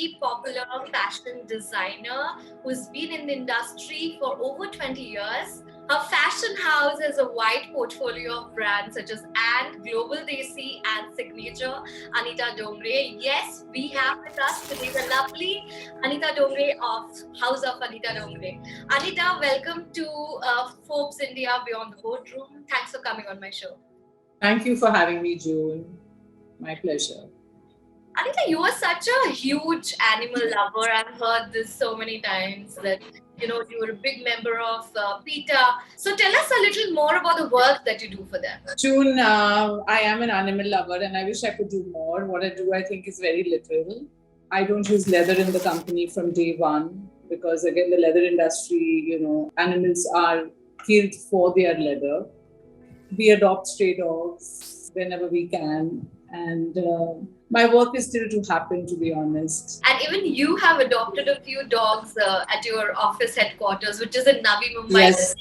very popular fashion designer who's been in the industry for over 20 years. Her fashion house has a wide portfolio of brands such as Global Desi and Signature. Anita Dongre. Yes, we have with us today the lovely Anita Dongre of House of Anita Dongre. Anita, welcome to Forbes India Beyond the Boardroom. Thanks for coming on my show. Thank you for having me, June. My pleasure. Anita, you are such a huge animal lover. I've heard this so many times that you were a big member of PETA. So tell us a little more about the work that you do for them. June, I am an animal lover and I wish I could do more. What I do, I think, is very little. I don't use leather in the company from day one because, again, the leather industry, animals are killed for their leather. We adopt stray dogs whenever we can. And my work is still to happen, to be honest. And even you have adopted a few dogs at your office headquarters, which is in Navi Mumbai. Yes.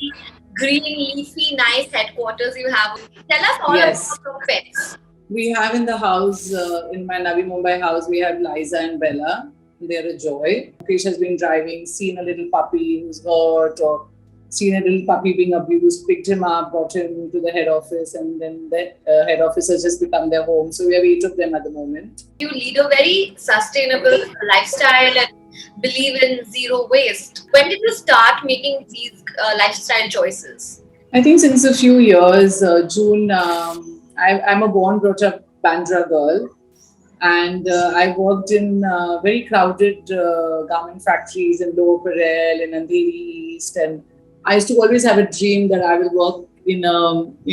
Green, leafy, nice headquarters you have. Tell us all about your pets. We have in the house, in my Navi Mumbai house, we have Liza and Bella. They're a joy. Krish has been driving, seen a little puppy who's hurt or seen a little puppy being abused, picked him up, brought him to the head office, and then the head office has just become their home. So we have 8 of them at the moment. You lead a very sustainable lifestyle and believe in zero waste. When did you start making these lifestyle choices? I think since a few years, June, I'm a born brought up Bandra girl. And I worked in very crowded garment factories in Lower Parel and Andheri East, and I used to always have a dream that I will work in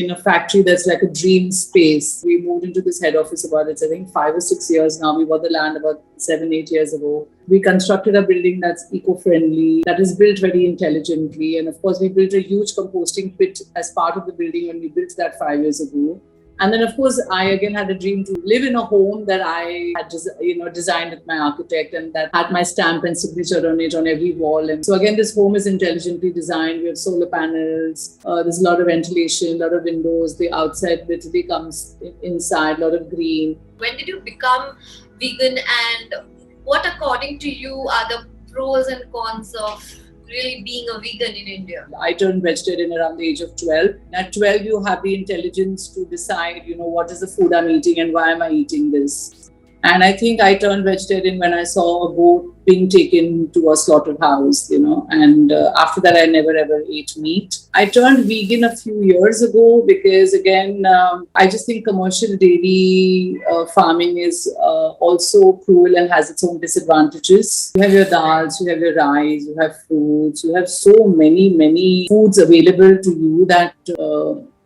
a factory that's like a dream space. We moved into this head office about, I think, 5 or 6 years now. We bought the land about 7, 8 years ago. We constructed a building that's eco-friendly, that is built very intelligently. And of course, we built a huge composting pit as part of the building when we built that 5 years ago. And then, of course, I again had a dream to live in a home that I had designed with my architect and that had my stamp and signature on it on every wall. And so again, this home is intelligently designed. We have solar panels. There's a lot of ventilation, a lot of windows. The outside literally comes inside, a lot of green. When did you become vegan, and what, according to you, are the pros and cons of really being a vegan in India? I turned vegetarian around the age of 12. At 12, you have the intelligence to decide, what is the food I'm eating and why am I eating this. And I think I turned vegetarian when I saw a goat being taken to a slaughterhouse, and after that, I never ever ate meat. I turned vegan a few years ago because, again, I just think commercial dairy farming is also cruel and has its own disadvantages. You have your dals, you have your rice, you have fruits, you have so many foods available to you that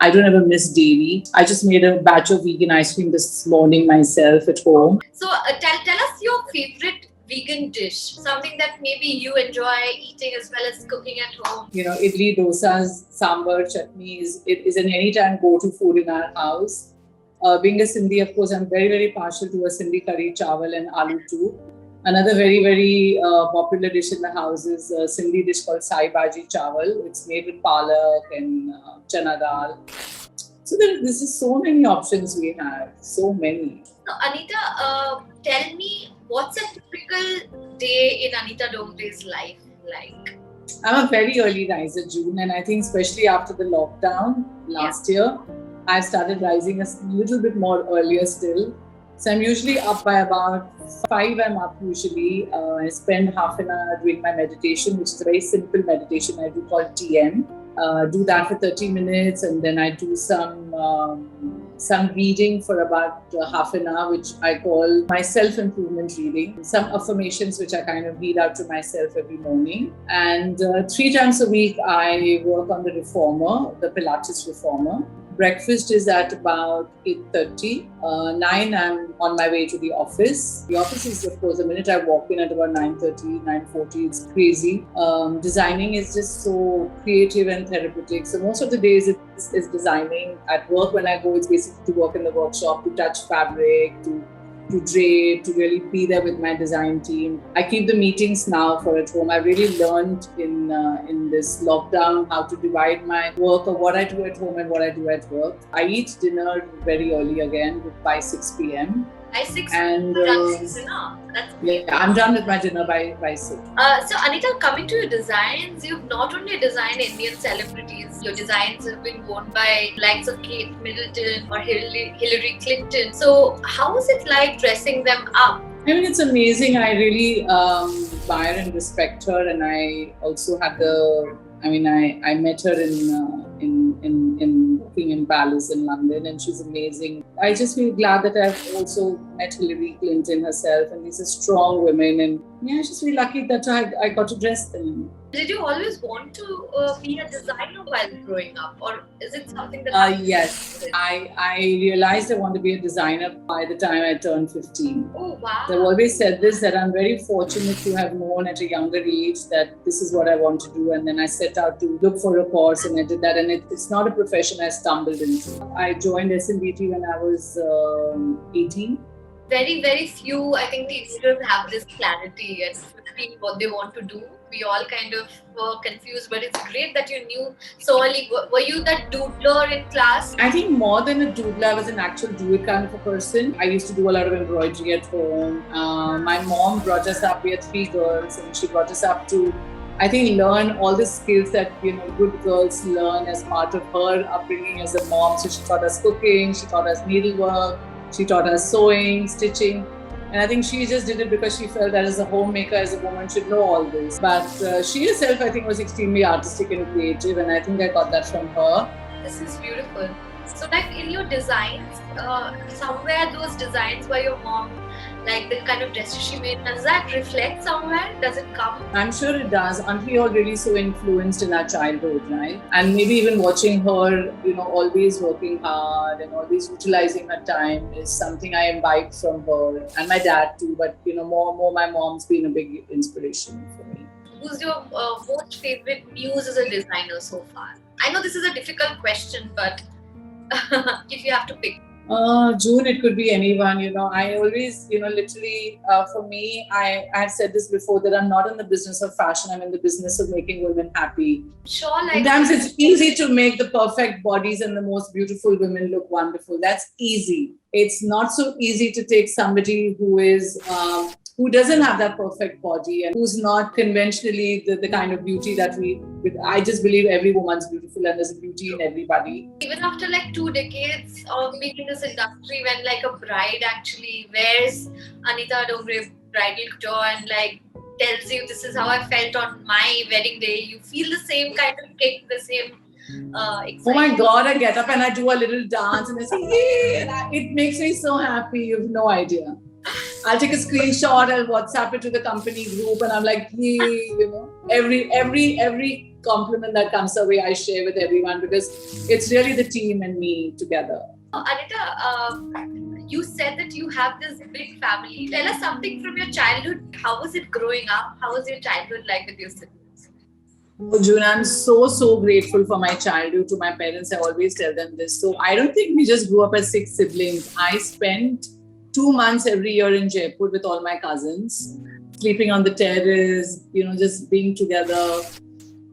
I don't ever miss dairy. I just made a batch of vegan ice cream this morning myself at home. So tell us your favorite vegan dish, something that maybe you enjoy eating as well as cooking at home. Idli, dosas, sambar, chutney is an anytime go-to food in our house. Being a Sindhi, of course, I'm very, very partial to a Sindhi curry, chawal and aloo too. Another very, very popular dish in the house is a Sindhi dish called Sai Bhaji Chawal. It's made with palak and chana dal. So this is so many options we have, so many. So Anita, tell me, what's a typical day in Anita Dongre's life like? I'm a very early riser, June, and I think especially after the lockdown last year, I've started rising a little bit more earlier still. So I'm usually up by about 5. I'm up usually. I spend half an hour doing my meditation, which is a very simple meditation I do called TM. Do that for 30 minutes, and then I do some reading for about half an hour, which I call my self-improvement reading. Some affirmations which I kind of read out to myself every morning. And 3 times a week, I work on the reformer, the Pilates reformer. Breakfast is at about 8:30. 9, I'm on my way to the office. The office is, of course, the minute I walk in at about 9:30, 9:40, it's crazy. Designing is just so creative and therapeutic. So most of the days is designing. At work, when I go, it's basically to work in the workshop, to touch fabric, to drape, to really be there with my design team. I keep the meetings now for at home. I really learned in this lockdown how to divide my work or what I do at home and what I do at work. I eat dinner very early again by 6 p.m. By 6, And you're done with dinner. That's yeah, I'm done with my dinner by 6. So Anita, coming to your designs, you've not only designed Indian celebrities, your designs have been worn by likes of Kate Middleton or Hillary Clinton. So how was it like dressing them up? I mean, it's amazing. I really admire and respect her, and I also had I met her in Buckingham Palace in London, and she's amazing. I just feel glad that I've also met Hillary Clinton herself, and these are strong women, and yeah, I just feel lucky that I got to dress them. Did you always want to be a designer while growing up, or is it something that yes, I realized I want to be a designer by the time I turned 15. Oh wow! I've always said this, that I'm very fortunate to have known at a younger age that this is what I want to do, and then I set out to look for a course, and I did that. And it's not a profession I stumbled into. I joined SMBT when I was 18. Very, very few, I think, teenagers have this clarity and 15 what they want to do. We all kind of were confused, but it's great that you knew so early. Were you that doodler in class? I think more than a doodler, I was an actual do-it kind of a person. I used to do a lot of embroidery at home. My mom brought us up. We had 3 girls, and she brought us up to, I think, learn all the skills that good girls learn as part of her upbringing as a mom. So she taught us cooking, she taught us needlework, she taught us sewing, stitching. And I think she just did it because she felt that as a homemaker, as a woman, should know all this. But she herself, I think, was extremely artistic and creative, and I think I got that from her. This is beautiful. So, like in your designs, somewhere those designs by your mom, like the kind of dresses she made, does that reflect somewhere? Does it come? I'm sure it does. Aren't we all really so influenced in our childhood, right? And maybe even watching her, always working hard and always utilizing her time is something I imbibe from her, and my dad too. But more my mom's been a big inspiration for me. Who's your most favorite muse as a designer so far? I know this is a difficult question, but if you have to pick. June, it could be anyone. I always, literally, for me, I have said this before, that I'm not in the business of fashion. I'm in the business of making women happy. Sure, sometimes it's easy to make the perfect bodies and the most beautiful women look wonderful. That's easy. It's not so easy to take somebody who doesn't have that perfect body and who's not conventionally the kind of beauty that I just believe every woman's beautiful and there's a beauty in everybody. Even after 2 decades of being in this industry, when a bride actually wears Anita Dongre bridal couture and tells you this is how I felt on my wedding day, you feel the same kind of kick, the same excitement. Oh my God, I get up and I do a little dance and I say, yay! And it makes me so happy, you have no idea. I'll take a screenshot, I'll WhatsApp it to the company group, and I'm like, yay, every compliment that comes away, I share with everyone because it's really the team and me together. Anita, you said that you have this big family. Tell us something from your childhood. How was it growing up? How was your childhood like with your siblings? Oh, June, I'm so grateful for my childhood. To my parents, I always tell them this. So I don't think we just grew up as 6 siblings. I spent 2 months every year in Jaipur with all my cousins, sleeping on the terrace, just being together.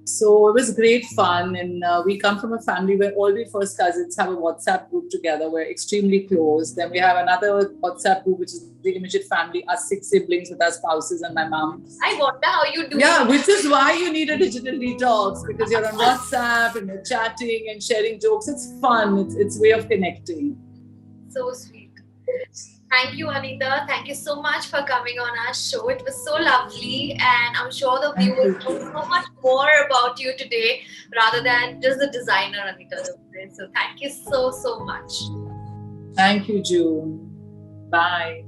So it was great fun. And we come from a family where all we first cousins have a WhatsApp group together. We're extremely close. Then we have another WhatsApp group, which is the immediate family, us 6 siblings with our spouses and my mom. I wonder how you do. Yeah, which is why you need a digital detox, because you're on WhatsApp and you're chatting and sharing jokes. It's fun. It's a way of connecting. So sweet. Thank you, Anita. Thank you so much for coming on our show. It was so lovely, and I'm sure the viewers know so much more about you today rather than just the designer, Anita Dongre. So thank you so much. Thank you, June. Bye.